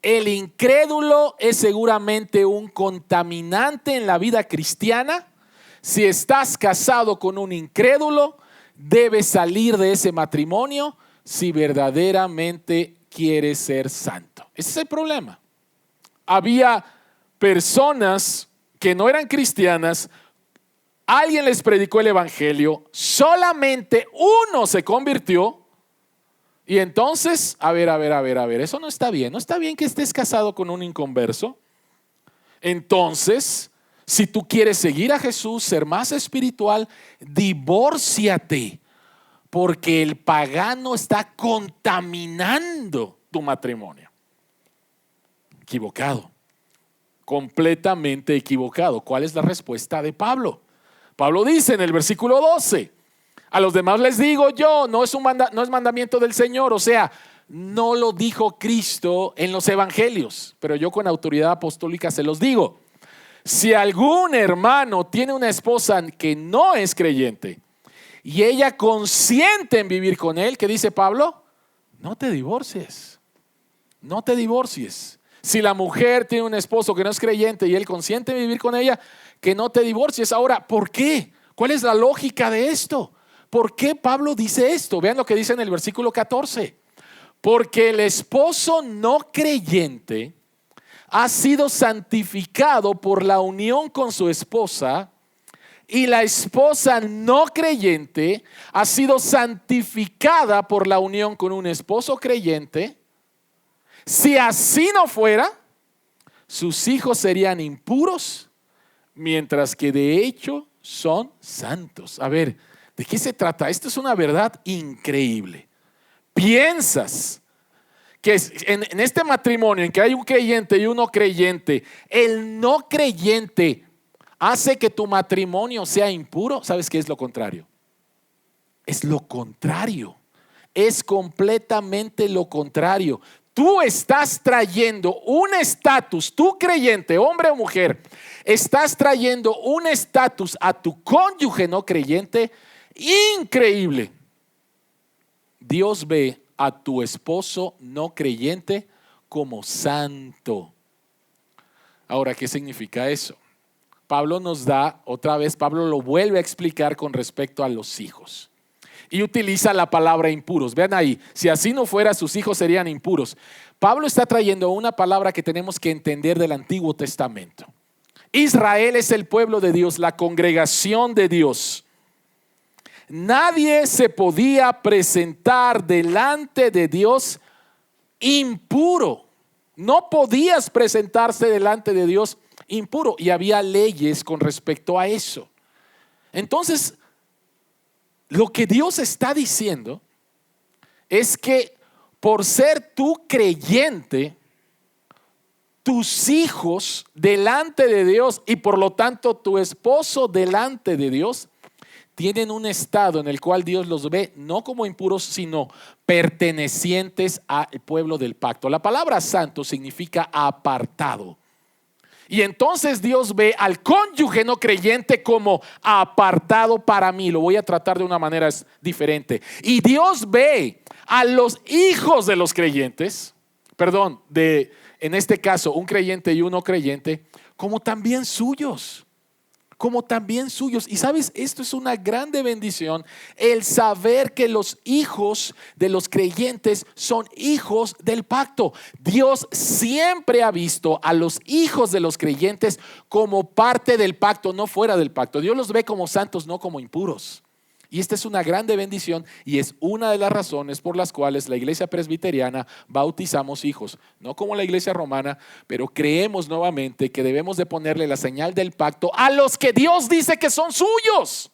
El incrédulo es seguramente un contaminante en la vida cristiana, Si estás casado con un incrédulo, debes salir de ese matrimonio si verdaderamente quieres ser santo. Ese es el problema. Había personas que no eran cristianas, alguien les predicó el evangelio, solamente uno se convirtió y entonces, a ver, eso no está bien. No está bien que estés casado con un inconverso. Entonces, si tú quieres seguir a Jesús, ser más espiritual, divórciate, porque el pagano está contaminando tu matrimonio. Equivocado, completamente equivocado. ¿Cuál es la respuesta de Pablo? Pablo dice en el versículo 12, a los demás les digo yo, no es mandamiento del Señor, o sea, no lo dijo Cristo en los evangelios, pero yo con autoridad apostólica se los digo. Si algún hermano tiene una esposa que no es creyente y ella consiente en vivir con él, ¿qué dice Pablo? No te divorcies, no te divorcies. Si la mujer tiene un esposo que no es creyente y él consiente en vivir con ella, que no te divorcies. Ahora, ¿por qué? ¿Cuál es la lógica de esto? ¿Por qué Pablo dice esto? Vean lo que dice en el versículo 14. Porque el esposo no creyente ha sido santificado por la unión con su esposa, y la esposa no creyente ha sido santificada por la unión con un esposo creyente. Si así no fuera, sus hijos serían impuros, mientras que de hecho son santos. A ver, ¿de qué se trata? Esto es una verdad increíble. Piensas que en este matrimonio en que hay un creyente y un no creyente, el no creyente hace que tu matrimonio sea impuro. ¿Sabes qué es lo contrario? Es lo contrario. Es completamente lo contrario. Tú estás trayendo un estatus, tú creyente, hombre o mujer, estás trayendo un estatus a tu cónyuge no creyente increíble. Dios ve a tu esposo no creyente como santo. Ahora, ¿qué significa eso? Pablo nos da, otra vez, Pablo lo vuelve a explicar con respecto a los hijos. Y utiliza la palabra impuros. Vean ahí, si así no fuera, sus hijos serían impuros. Pablo está trayendo una palabra que tenemos que entender del Antiguo Testamento. Israel es el pueblo de Dios, la congregación de Dios. Nadie se podía presentar delante de Dios impuro. No podías presentarse delante de Dios impuro, y había leyes con respecto a eso. Entonces, lo que Dios está diciendo es que por ser tú creyente, tus hijos delante de Dios y por lo tanto tu esposo delante de Dios tienen un estado en el cual Dios los ve no como impuros, sino pertenecientes al pueblo del pacto. La palabra santo significa apartado. Y entonces Dios ve al cónyuge no creyente como apartado para mí. Lo voy a tratar de una manera diferente. Y Dios ve a los hijos de los creyentes, en este caso un creyente y un no creyente, como también suyos. Y sabes, esto es una grande bendición, el saber que los hijos de los creyentes son hijos del pacto. Dios siempre ha visto a los hijos de los creyentes como parte del pacto, no fuera del pacto. Dios los ve como santos, no como impuros. Y esta es una grande bendición y es una de las razones por las cuales la iglesia presbiteriana bautizamos hijos. No como la iglesia romana, pero creemos nuevamente que debemos de ponerle la señal del pacto a los que Dios dice que son suyos.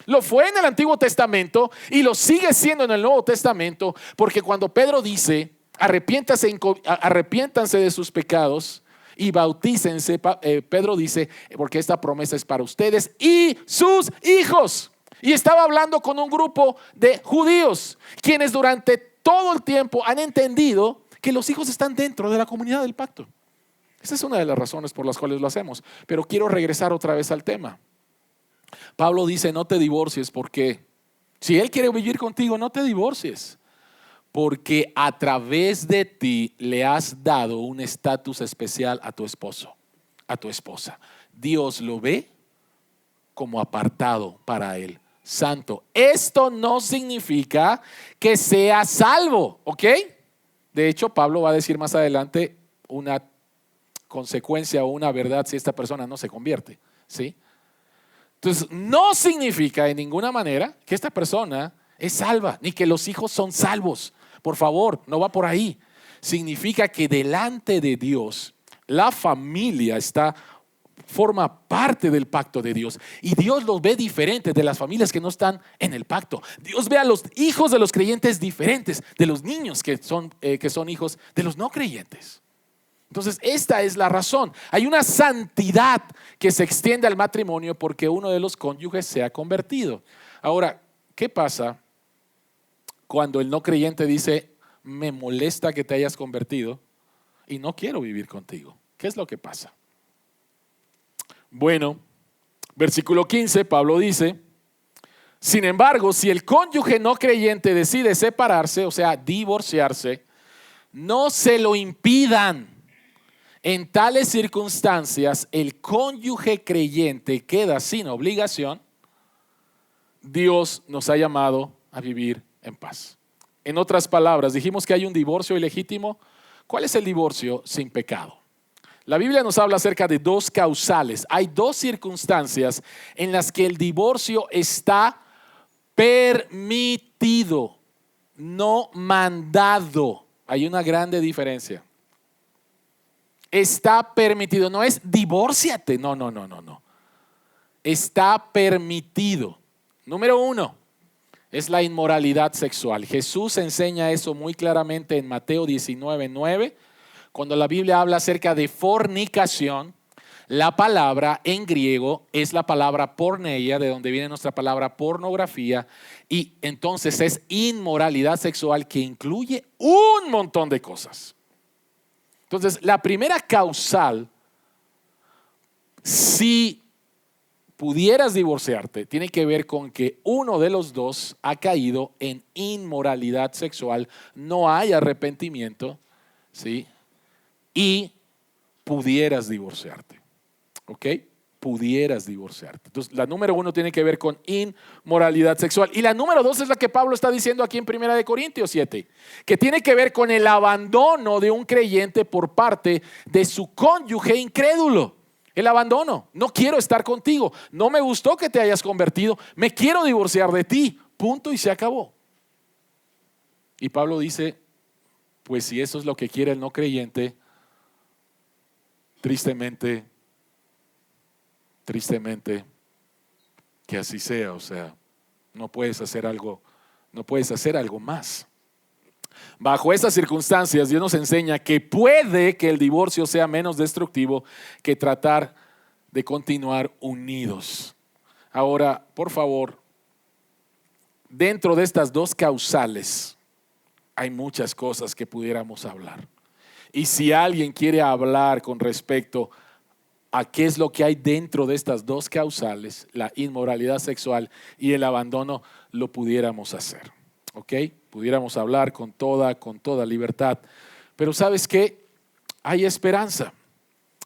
Lo fue en el Antiguo Testamento y lo sigue siendo en el Nuevo Testamento, porque cuando Pedro dice, arrepiéntanse de sus pecados y bautícense, Pedro dice, porque esta promesa es para ustedes y sus hijos. Y estaba hablando con un grupo de judíos, quienes durante todo el tiempo han entendido que los hijos están dentro de la comunidad del pacto. Esa es una de las razones por las cuales lo hacemos. Pero quiero regresar otra vez al tema. Pablo dice, no te divorcies, porque si él quiere vivir contigo, no te divorcies. Porque a través de ti le has dado un estatus especial a tu esposo, a tu esposa. Dios lo ve como apartado para Él, santo. Esto no significa que sea salvo, ¿ok? De hecho, Pablo va a decir más adelante una consecuencia o una verdad si esta persona no se convierte, ¿sí? Entonces, no significa en ninguna manera que esta persona es salva, ni que los hijos son salvos. Por favor, no va por ahí. Significa que delante de Dios, la familia forma parte del pacto de Dios. Y Dios los ve diferentes de las familias que no están en el pacto. Dios ve a los hijos de los creyentes diferentes de los niños que son hijos de los no creyentes. Entonces, esta es la razón. Hay una santidad que se extiende al matrimonio porque uno de los cónyuges se ha convertido. Ahora, ¿qué pasa cuando el no creyente dice, me molesta que te hayas convertido y no quiero vivir contigo? ¿Qué es lo que pasa? Bueno, versículo 15, Pablo dice, sin embargo, si el cónyuge no creyente decide separarse, o sea, divorciarse, no se lo impidan. En tales circunstancias, el cónyuge creyente queda sin obligación. Dios nos ha llamado a vivir en paz. En otras palabras, dijimos que hay un divorcio ilegítimo. ¿Cuál es el divorcio sin pecado? La Biblia nos habla acerca de dos causales. Hay dos circunstancias en las que el divorcio está permitido, no mandado. Hay una grande diferencia. Está permitido, no es divórciate, no. Está permitido. Número 1, es la inmoralidad sexual. Jesús enseña eso muy claramente en Mateo 19:9. Cuando la Biblia habla acerca de fornicación, la palabra en griego es la palabra porneia, de donde viene nuestra palabra pornografía, y entonces es inmoralidad sexual que incluye un montón de cosas. Entonces, la primera causal, si pudieras divorciarte, tiene que ver con que uno de los dos ha caído en inmoralidad sexual, no hay arrepentimiento, ¿sí? Y pudieras divorciarte, ¿ok? Pudieras divorciarte. Entonces, la número 1 tiene que ver con inmoralidad sexual. Y la número 2 es la que Pablo está diciendo aquí en 1 Corintios 7, que tiene que ver con el abandono de un creyente por parte de su cónyuge incrédulo. El abandono. No quiero estar contigo. No me gustó que te hayas convertido. Me quiero divorciar de ti. Punto y se acabó. Y Pablo dice, pues si eso es lo que quiere el no creyente, tristemente, que así sea. O sea, no puedes hacer algo más. Bajo esas circunstancias, Dios nos enseña que puede que el divorcio sea menos destructivo que tratar de continuar unidos. Ahora, por favor, dentro de estas dos causales hay muchas cosas que pudiéramos hablar. Y si alguien quiere hablar con respecto a qué es lo que hay dentro de estas dos causales, la inmoralidad sexual y el abandono, lo pudiéramos hacer. ¿Ok? Pudiéramos hablar con toda libertad. Pero ¿sabes qué? Hay esperanza.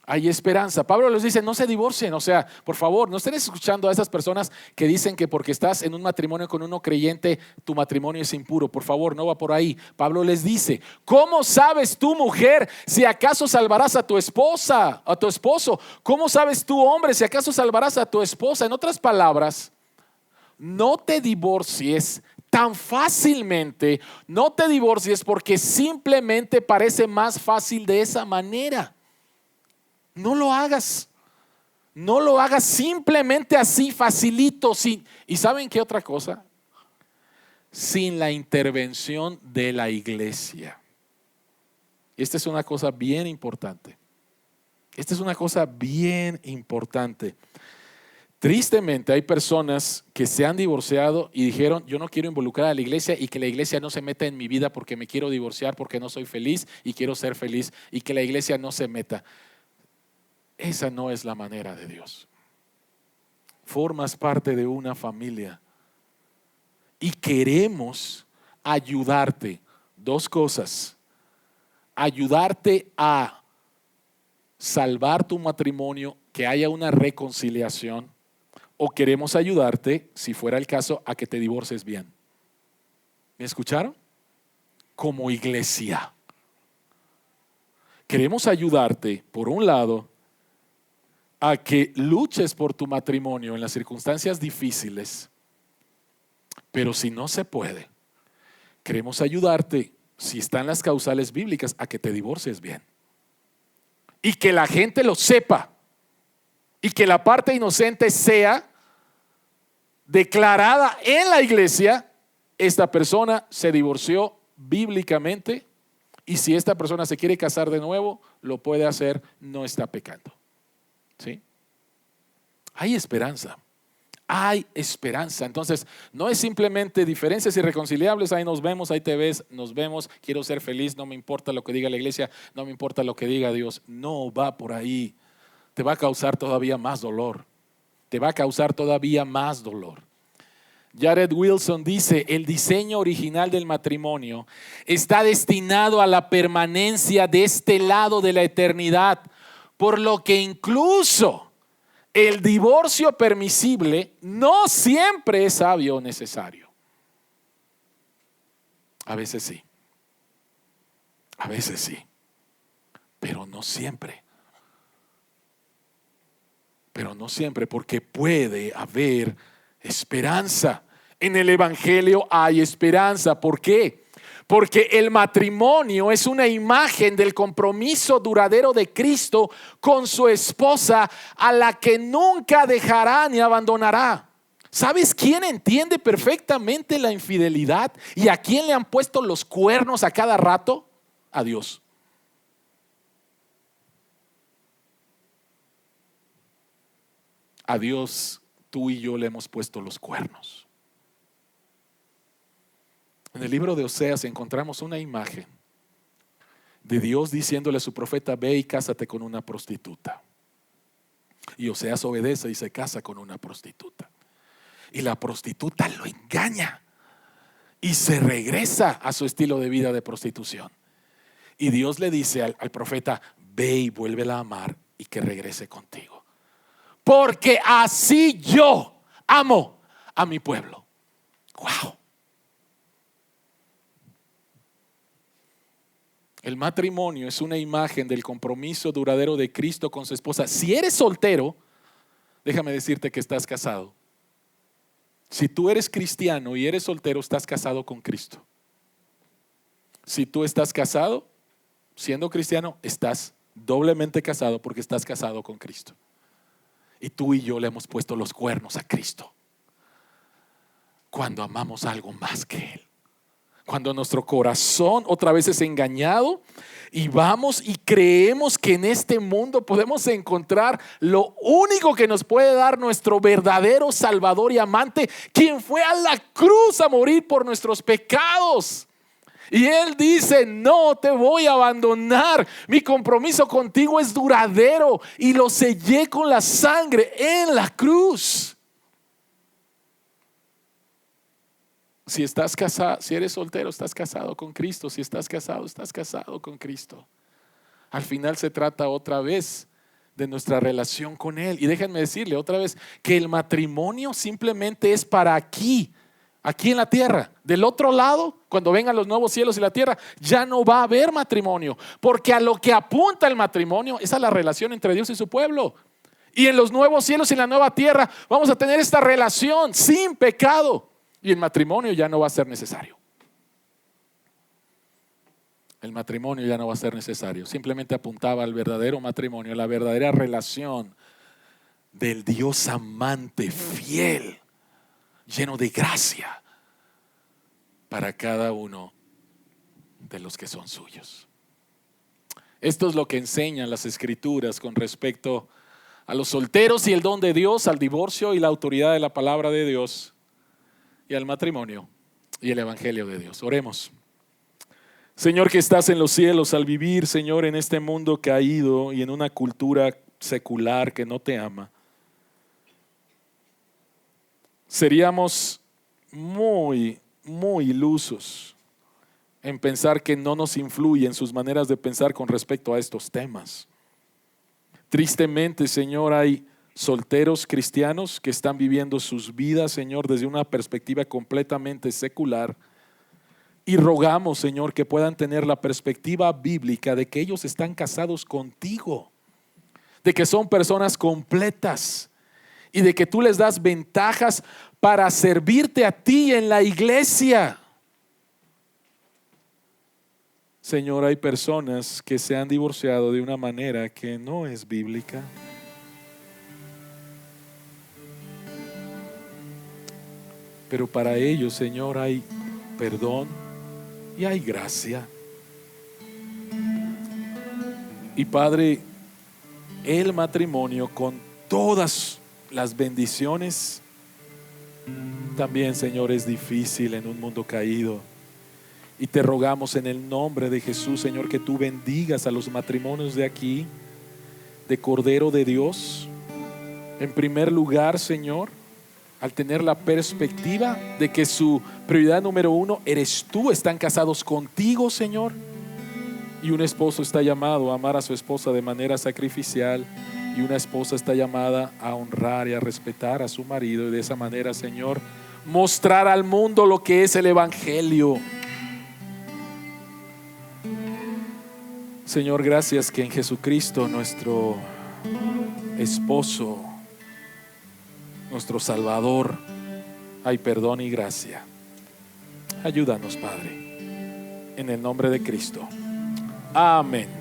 Hay esperanza. Pablo les dice, no se divorcien. O sea, por favor, no estén escuchando a esas personas que dicen que porque estás en un matrimonio con uno creyente, tu matrimonio es impuro. Por favor, no va por ahí. Pablo les dice, ¿cómo sabes tú, mujer, si acaso salvarás a tu esposa, a tu esposo? ¿Cómo sabes tú, hombre, si acaso salvarás a tu esposa? En otras palabras, no te divorcies tan fácilmente. No te divorcies porque simplemente parece más fácil de esa manera. No lo hagas. No lo hagas simplemente así, facilito. ¿Y saben qué otra cosa? Sin la intervención de la iglesia. Esta es una cosa bien importante. Tristemente hay personas que se han divorciado y dijeron, yo no quiero involucrar a la iglesia y que la iglesia no se meta en mi vida porque me quiero divorciar, porque no soy feliz y quiero ser feliz y que la iglesia no se meta. Esa no es la manera de Dios. Formas parte de una familia y queremos ayudarte. Dos cosas. Ayudarte a salvar tu matrimonio, que haya una reconciliación, o queremos ayudarte, si fuera el caso, a que te divorcies bien. ¿Me escucharon? Como iglesia. Queremos ayudarte, por un lado, a que luches por tu matrimonio en las circunstancias difíciles, pero si no se puede, queremos ayudarte, si están las causales bíblicas, a que te divorcies bien. Y que la gente lo sepa. Y que la parte inocente sea declarada en la iglesia. Esta persona se divorció bíblicamente. Y si esta persona se quiere casar de nuevo, lo puede hacer, no está pecando. ¿Sí? Hay esperanza. Hay esperanza. Entonces, no es simplemente diferencias irreconciliables. Ahí nos vemos, ahí te ves, nos vemos. Quiero ser feliz, no me importa lo que diga la iglesia, no me importa lo que diga Dios. No va por ahí. Te va a causar todavía más dolor. Te va a causar todavía más dolor. Jared Wilson dice: el diseño original del matrimonio está destinado a la permanencia de este lado de la eternidad, por lo que incluso el divorcio permisible no siempre es sabio o necesario. A veces sí. A veces sí. Pero no siempre. Pero no siempre, porque puede haber esperanza. En el Evangelio hay esperanza. ¿Por qué? Porque el matrimonio es una imagen del compromiso duradero de Cristo con su esposa, a la que nunca dejará ni abandonará. ¿Sabes quién entiende perfectamente la infidelidad y a quién le han puesto los cuernos a cada rato? A Dios. A Dios tú y yo le hemos puesto los cuernos. En el libro de Oseas encontramos una imagen de Dios diciéndole a su profeta: ve y cásate con una prostituta. Y Oseas obedece y se casa con una prostituta. Y la prostituta lo engaña y se regresa a su estilo de vida de prostitución. Y Dios le dice al profeta: ve y vuélvela a amar y que regrese contigo. Porque así yo amo a mi pueblo. ¡Wow! El matrimonio es una imagen del compromiso duradero de Cristo con su esposa. Si eres soltero, déjame decirte que estás casado. Si tú eres cristiano y eres soltero, estás casado con Cristo. Si tú estás casado, siendo cristiano, estás doblemente casado porque estás casado con Cristo. Y tú y yo le hemos puesto los cuernos a Cristo cuando amamos algo más que Él. Cuando nuestro corazón otra vez es engañado y vamos y creemos que en este mundo podemos encontrar lo único que nos puede dar nuestro verdadero Salvador y amante, quien fue a la cruz a morir por nuestros pecados. Y Él dice: no te voy a abandonar, mi compromiso contigo es duradero y lo sellé con la sangre en la cruz. Si estás casado, si eres soltero, estás casado con Cristo. Si estás casado con Cristo. Al final se trata otra vez de nuestra relación con Él. Y déjenme decirle otra vez que el matrimonio simplemente es para aquí en la tierra. Del otro lado, cuando vengan los nuevos cielos y la tierra, ya no va a haber matrimonio. Porque a lo que apunta el matrimonio es a la relación entre Dios y su pueblo. Y en los nuevos cielos y en la nueva tierra vamos a tener esta relación sin pecado. Y el matrimonio ya no va a ser necesario. El matrimonio ya no va a ser necesario. Simplemente apuntaba al verdadero matrimonio, la verdadera relación del Dios amante, fiel, lleno de gracia para cada uno de los que son suyos. Esto es lo que enseñan las Escrituras con respecto a los solteros y el don de Dios, al divorcio y la autoridad de la palabra de Dios, y al matrimonio y el evangelio de Dios. Oremos. Señor, que estás en los cielos, al vivir, Señor, en este mundo caído y en una cultura secular que no te ama, seríamos muy ilusos en pensar que no nos influyen sus maneras de pensar con respecto a estos temas. Tristemente, Señor, hay solteros cristianos que están viviendo sus vidas, Señor, desde una perspectiva completamente secular. Y rogamos, Señor, que puedan tener la perspectiva bíblica de que ellos están casados contigo, de que son personas completas y de que tú les das ventajas para servirte a ti en la iglesia. Señor, hay personas que se han divorciado de una manera que no es bíblica. Pero para ellos, Señor, hay perdón y hay gracia. Y Padre, el matrimonio con todas las bendiciones también, Señor, es difícil en un mundo caído. Y te rogamos en el nombre de Jesús, Señor, que tú bendigas a los matrimonios de aquí, de Cordero de Dios. En primer lugar, Señor, al tener la perspectiva de que su prioridad número uno eres tú, están casados contigo, Señor. Y un esposo está llamado a amar a su esposa de manera sacrificial, y una esposa está llamada a honrar y a respetar a su marido, y de esa manera, Señor, mostrar al mundo lo que es el Evangelio. Señor, gracias que en Jesucristo, nuestro esposo, nuestro Salvador, hay perdón y gracia. Ayúdanos, Padre, en el nombre de Cristo. Amén.